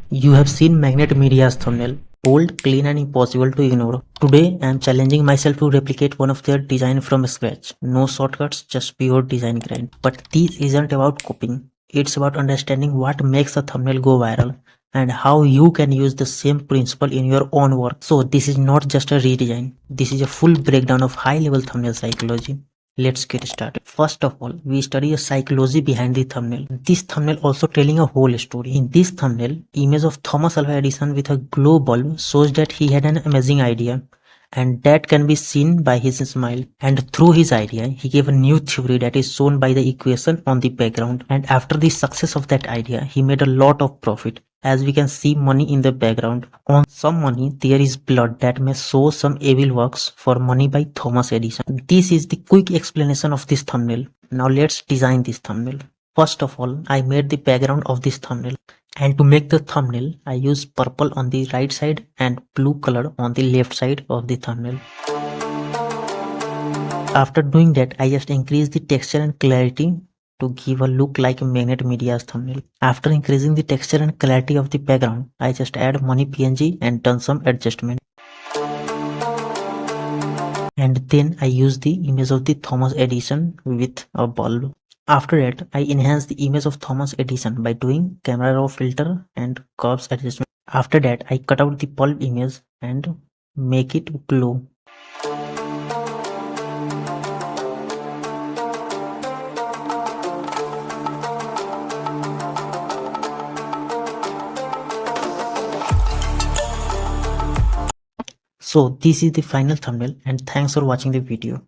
You have seen Magnet Media's thumbnail, bold, clean and impossible to ignore. Today I am challenging myself to replicate one of their design from scratch. No shortcuts, just pure design grind. But this isn't about copying. It's about understanding what makes a thumbnail go viral and how you can use the same principle in your own work. So this is not just a redesign. This is a full breakdown of high-level thumbnail psychology. Let's get started. First of all, we study a psychology behind the thumbnail. This thumbnail also telling a whole story. In this thumbnail, image of Thomas Alva Edison with a glow bulb shows that he had an amazing idea, and that can be seen by his smile. And through his idea, he gave a new theory that is shown by the equation on the background. And after the success of that idea, he made a lot of profit. As we can see money in the background. On some money there is blood that may show some evil works for money by Thomas Edison. This is the quick explanation of this thumbnail. Now let's design this thumbnail. First of all, I made the background of this thumbnail. And to make the thumbnail, I use purple on the right side and blue color on the left side of the thumbnail. After doing that, I just increase the texture and clarity to give a look like Magnet Media's thumbnail. After increasing the texture and clarity of the background, I just add money PNG and done some adjustment. And then I use the image of the Thomas Edison with a bulb. After that, I enhance the image of Thomas Edison by doing camera raw filter and curves adjustment. After that, I cut out the bulb image and make it glow. So this is the final thumbnail, and thanks for watching the video.